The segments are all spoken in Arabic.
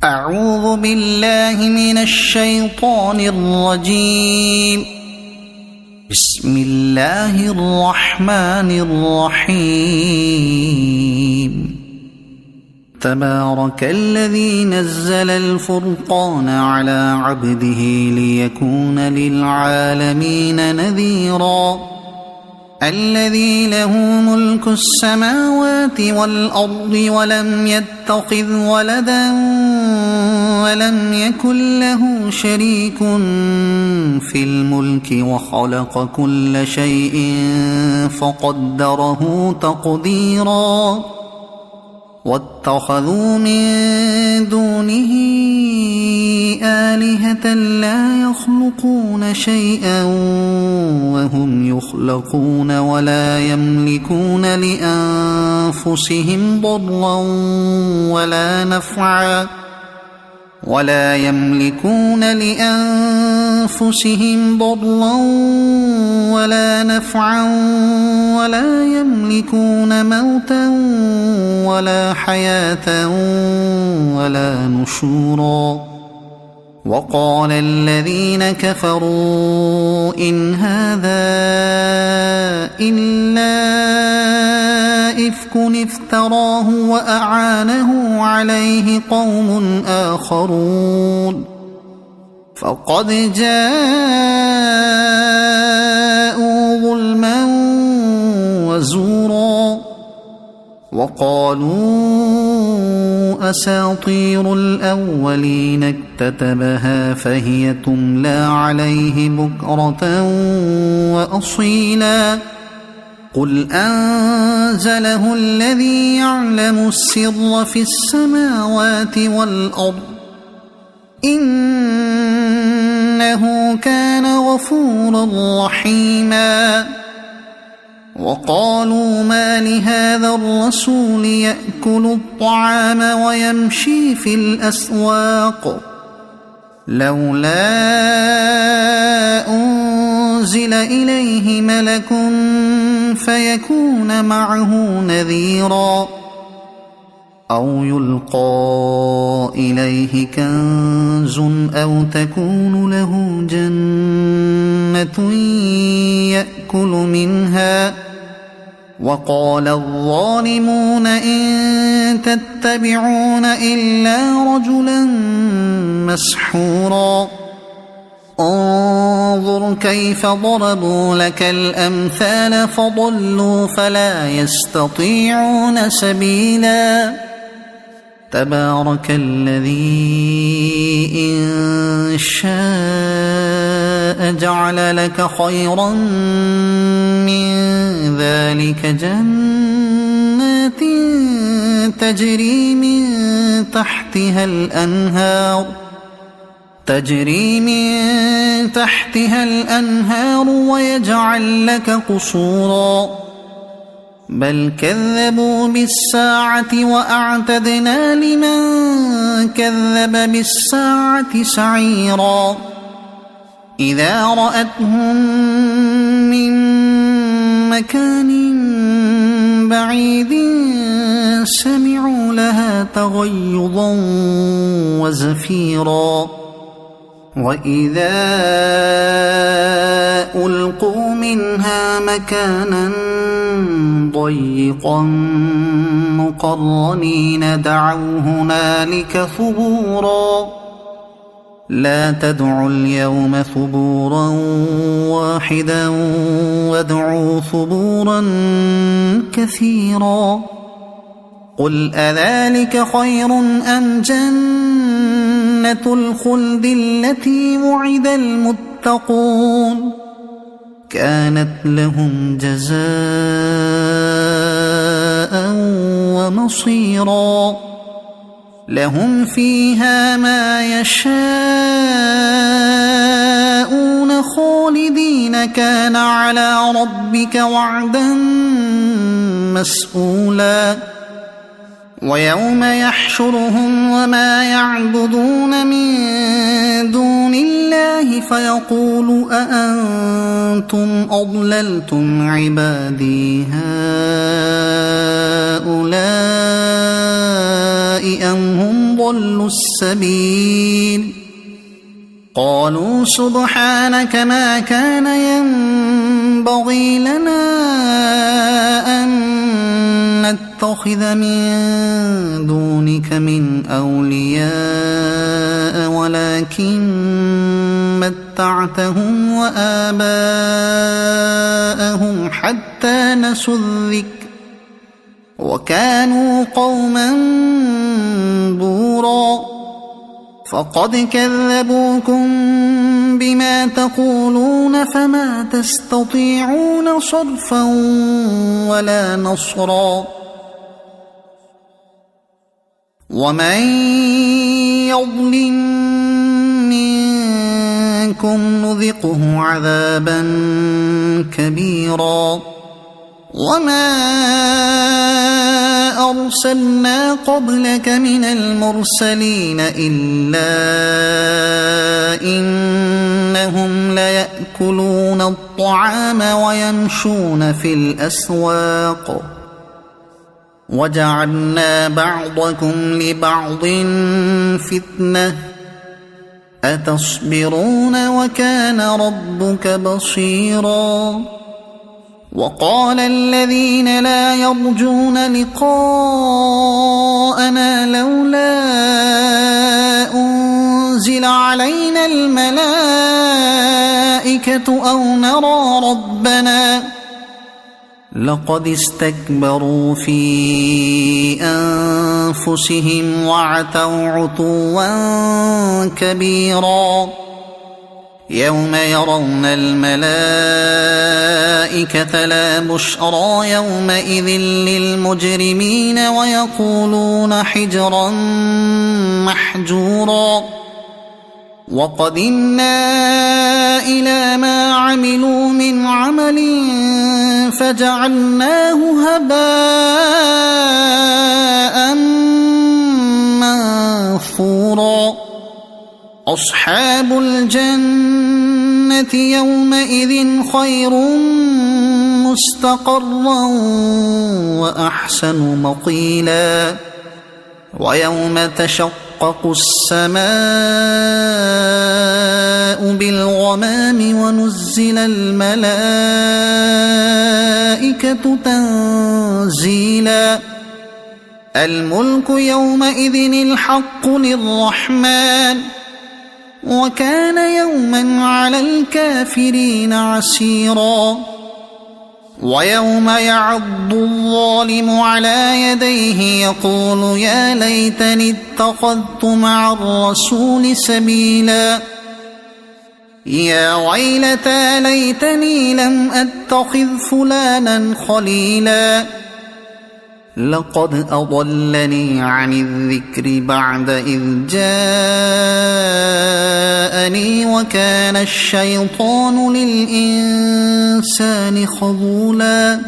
أعوذ بالله من الشيطان الرجيم. بسم الله الرحمن الرحيم. تبارك الذي نزل الفرقان على عبده ليكون للعالمين نذيرا. الذي له ملك السماوات والأرض ولم يتخذ ولدا ولم يكن له شريك في الملك وخلق كل شيء فقدره تقديرا. واتخذوا من دونه آلهة لا يخلقون شيئا وهم يخلقون ولا يملكون لأنفسهم ضرا ولا نفعا ولا يملكون موتا ولا حياة ولا نشورا. وقال الذين كفروا إن هذا إلا إفك افتراه وأعانه عليه قوم آخرون فقد جاءوا ظلما وزورا. وقالوا أساطير الأولين اكتتبها فهي تملى عليه بكرة وأصيلا. قل أنزله الذي يعلم السر في السماوات والأرض إنه كان غفورا رحيما. وقالوا ما لهذا الرسول يأكل الطعام ويمشي في الأسواق لولا أنزل إليه ملك فيكون معه نذيرا أو يلقى إليه كنز أو تكون له جنة يأكل منها. وقال الظالمون إن تتبعون إلا رجلا مسحورا. انظر كيف ضربوا لك الأمثال فضلوا فلا يستطيعون سبيلا. تبارك الذي إن شاء جعل لك خيرا من ذلك جنات تجري من تحتها الأنهار ويجعل لك قصورا. بل كذبوا بالساعة وأعتدنا لمن كذب بالساعة سعيرا. إذا رأتهم من مكان بعيد سمعوا لها تغيظا وزفيرا. وإذا ألقوا منها مكانا ضيقا مقرنين دعوا هنالك ثبورا. لا تدعوا اليوم ثبورا واحدا وادعوا ثبورا كثيرا. قل أذلك خير أم جنة الخلد التي وعد المتقون كانت لهم جزاء ومصيرا. لهم فيها ما يشاءون خالدين كان على ربك وعدا مسئولا. ويوم يحشرهم وما يعبدون من دون الله فيقول أأنتم أضللتم عبادي هؤلاء أم هم ضلوا السبيل قالوا سبحانك ما كان ينبغي لنا أن نتخذ من دونك من أولياء ولكن متعتهم وآباءهم حتى نسوا الذكر وكانوا قوما بورا فقد كذبوكم بما تقولون فما تستطيعون صرفا ولا نصرا ومن يظلم منكم نذقه عذابا كبيرا وما أرسلنا قبلك من المرسلين إلا إنهم ليأكلون الطعام ويمشون في الأسواق وجعلنا بعضكم لبعض فتنة أتصبرون وكان ربك بصيرا وقال الذين لا يرجون لقاءنا لولا أنزل علينا الملائكة أو نرى ربنا لقد استكبروا في أنفسهم وعتوا عتوا كبيرا يوم يرون الملائكة لا بشرى يومئذ للمجرمين ويقولون حجرا محجورا وقدمنا إلى ما عملوا من عمل فجعلناه هباء منثورا أصحاب الجنة يومئذ خير مستقرا وأحسن مقيلا ويوم تشقق السماء بالغمام ونزل الملائكة تنزيلا الملك يومئذ الحق للرحمن وكان يوما على الكافرين عسيرا ويوم يعض الظالم على يديه يقول يا ليتني اتخذت مع الرسول سبيلا يا ويلتى ليتني لم أتخذ فلانا خليلا لقد أضلني عن الذكر بعد إذ جاءني وكان الشيطان للإنسان خذولا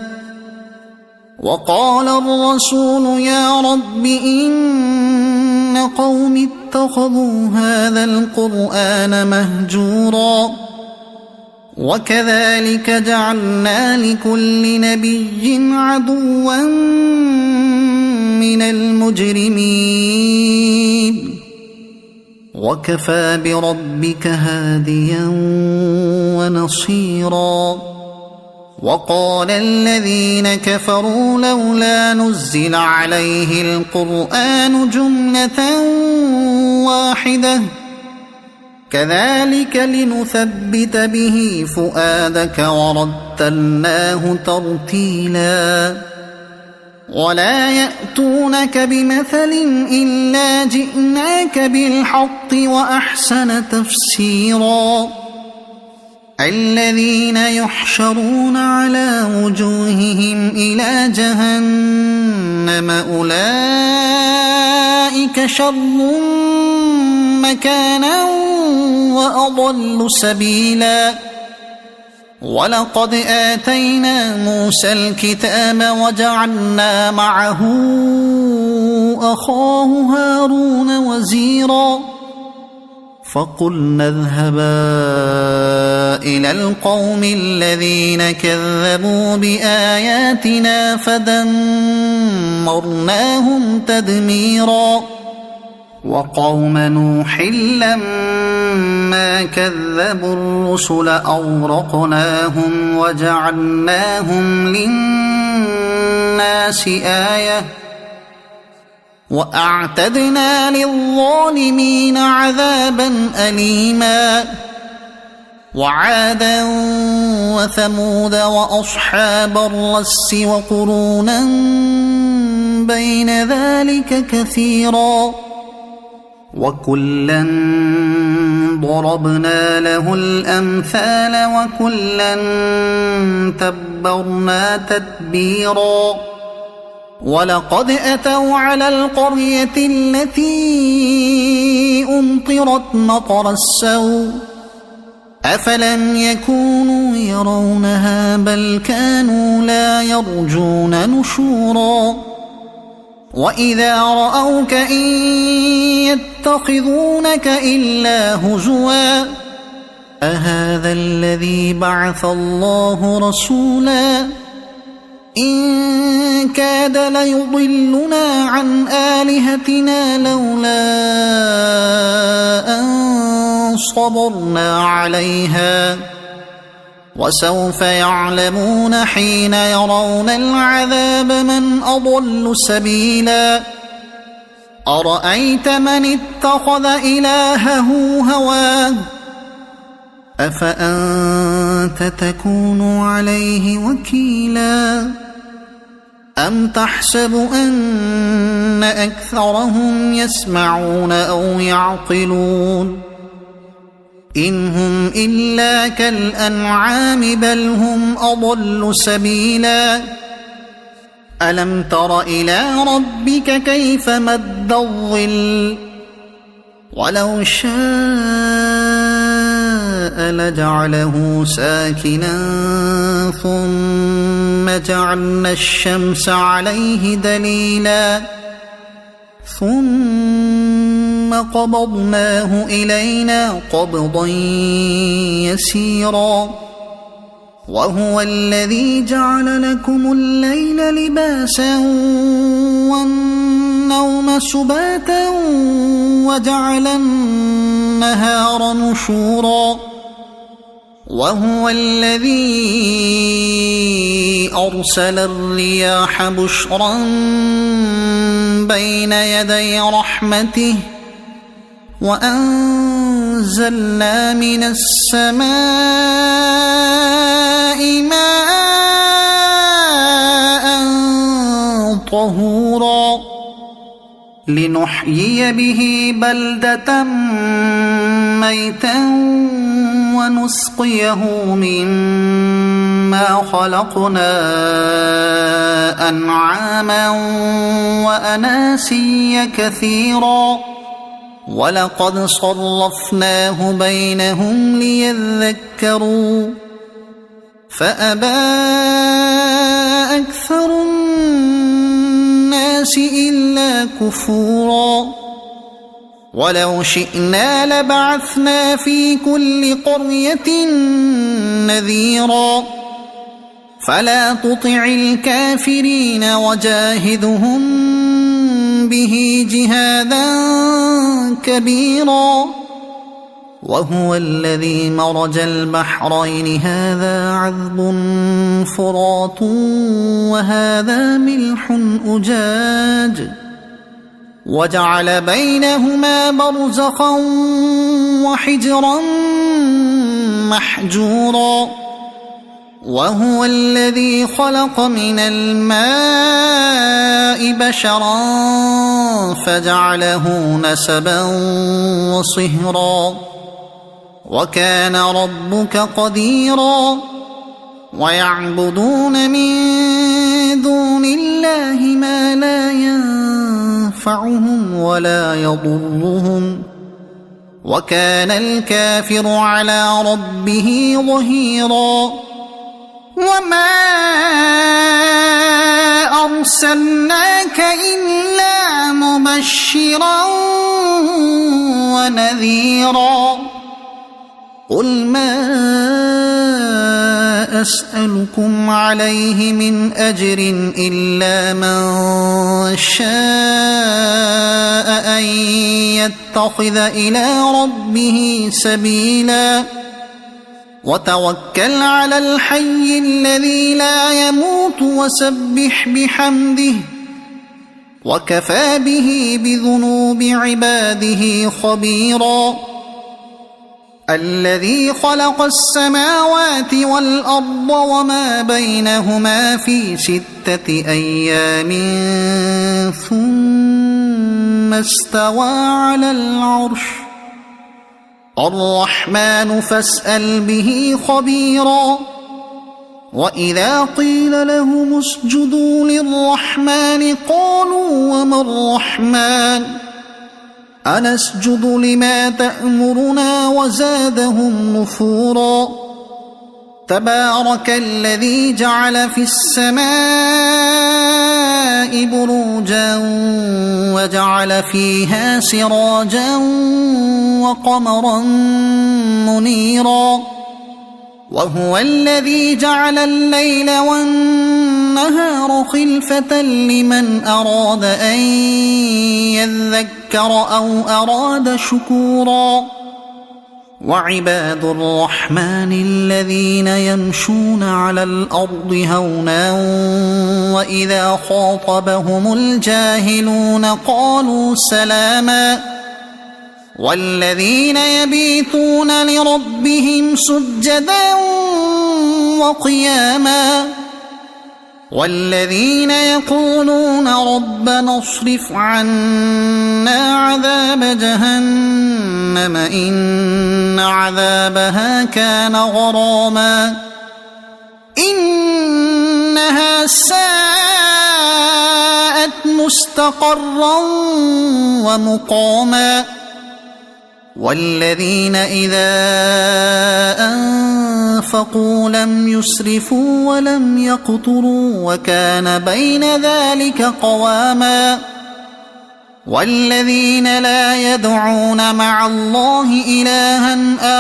وقال الرسول يا رب إن قوم اتخذوا هذا القرآن مهجورا وكذلك جعلنا لكل نبي عدوا من المجرمين وكفى بربك هاديا ونصيرا وقال الذين كفروا لولا نزل عليه القرآن جملة واحدة كذلك لنثبت به فؤادك ورتلناه ترتيلا ولا يأتونك بمثل إلا جئناك بالحق وأحسن تفسيرا الذين يحشرون على وجوههم إلى جهنم أولئك شر مكانا وأضل سبيلا ولقد آتينا موسى الكتاب وجعلنا معه أخاه هارون وزيرا فقلنا اذهبا إلى القوم الذين كذبوا بآياتنا فدمرناهم تدميرا وقوم نوح لما كذبوا الرسل أغرقناهم وجعلناهم للناس آية وأعتدنا للظالمين عذابا أليما وعادا وثمود وأصحاب الرس وقرونا بين ذلك كثيرا وكلا ضربنا له الأمثال وكلا تبرنا تتبيرا ولقد أتوا على القرية التي أمطرت مطر السوء أفلم يكونوا يرونها بل كانوا لا يرجون نشورا وإذا رأوك إن يتخذونك إلا هزوا أهذا الذي بعث الله رسولا إن كاد ليضلنا عن آلهتنا لولا أن صبرنا عليها وسوف يعلمون حين يرون العذاب من أضل سبيلا أرأيت من اتخذ إلهه هواه أفأنت تكون عليه وكيلا أم تحسب أن أكثرهم يسمعون أو يعقلون إن هم إلا كالأنعام بل هم أضل سبيلا ألم تر إلى ربك كيف مد الظل ولو شاء لجعله ساكنا ثم جعلنا الشمس عليه دليلا ثم قبضناه إلينا قبضا يسيرا وهو الذي جعل لكم الليل لباسا والنوم سباتا وجعل النهار نشورا وهو الذي أرسل الرياح بشرا بين يدي رحمته وأنزلنا من السماء ماء طهورا لنحيي به بلدة ميتا ونسقيه مما خلقنا أنعاما وأناسيا كثيرا ولقد صرفناه بينهم ليذكروا فأبى أكثر الناس إلا كفورا ولو شئنا لبعثنا في كل قرية نذيرا فلا تطع الكافرين وجاهدهم به جهادا كبيرا وهو الذي مرج البحرين هذا عذب فرات وهذا ملح أجاج وجعل بينهما برزخا وحجرا محجورا وهو الذي خلق من الماء بشرا فجعله نسبا وصهرا وكان ربك قديرا ويعبدون من دون الله ما لا ينفعهم ولا يضرهم وكان الكافر على ربه ظهيرا وما أرسلناك إلا مبشرا ونذيرا قل ما أسألكم عليه من أجر إلا من شاء أن يتخذ إلى ربه سبيلا وتوكل على الحي الذي لا يموت وسبح بحمده وكفى به بذنوب عباده خبيرا الذي خلق السماوات والأرض وما بينهما في 6 أيام ثم استوى على العرش الرحمن فاسأل به خبيرا وإذا قيل لهم اسجدوا للرحمن قالوا وما الرحمن أنسجد لما تأمرنا وزادهم نفورا تبارك الذي جعل في السماء بروجا وجعل فيها سراجا وقمرا منيرا وهو الذي جعل الليل والنهار خلفة لمن أراد أن يذكر أو أراد شكورا وعباد الرحمن الذين يمشون على الأرض هونا وإذا خاطبهم الجاهلون قالوا سلاما والذين يبيتون لربهم سجدا وقياما والذين يقولون ربنا اصرف عنا عذاب جهنم إن عذابها كان غراما إنها ساءت مستقرا ومقاما والذين إذا أنفقوا لم يسرفوا ولم يقتروا وكان بين ذلك قواما والذين لا يدعون مع الله إلها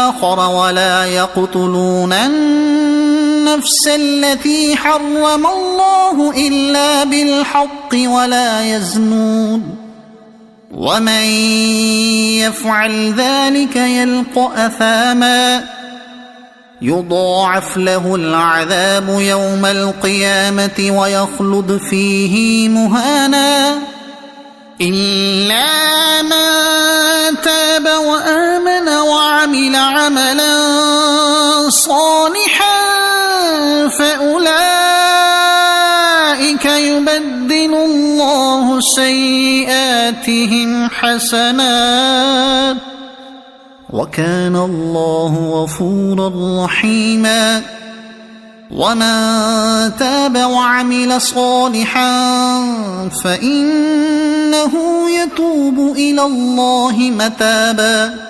آخر ولا يقتلون النفس التي حرم الله إلا بالحق ولا يزنون ومن يفعل ذلك يلق أثاما يضاعف له العذاب يوم القيامة ويخلد فيه مهانا إلا من تاب وآمن وعمل عملا صالحا فأولئك يبدل الله سيئاتهم حسنات وكان الله غفورا رحيما ومن تاب وعمل صالحا فإنه يتوب إلى الله متابا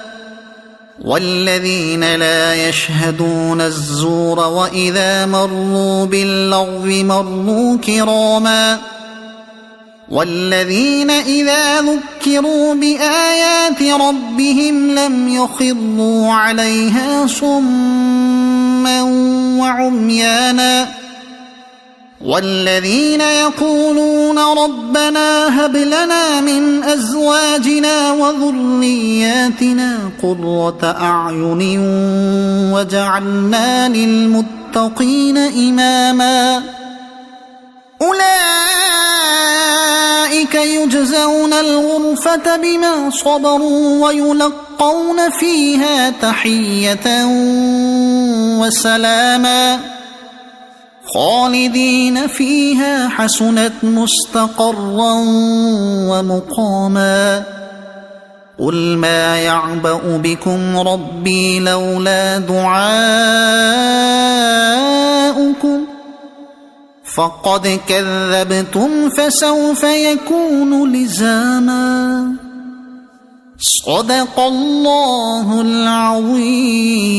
والذين لا يشهدون الزور وإذا مروا باللغو مروا كراما والذين إذا ذكروا بآيات ربهم لم يخروا عليها صما وعميانا والذين يقولون ربنا هب لنا من أزواجنا وذرياتنا قرة أعين وجعلنا للمتقين إماما أولئك يجزون الغرفة بما صبروا ويلقون فيها تحية وسلاما خالدين فيها حسنت مستقرا ومقاما قل ما يعبأ بكم ربي لولا دعاؤكم فقد كذبتم فسوف يكون لزاما صدق الله العظيم.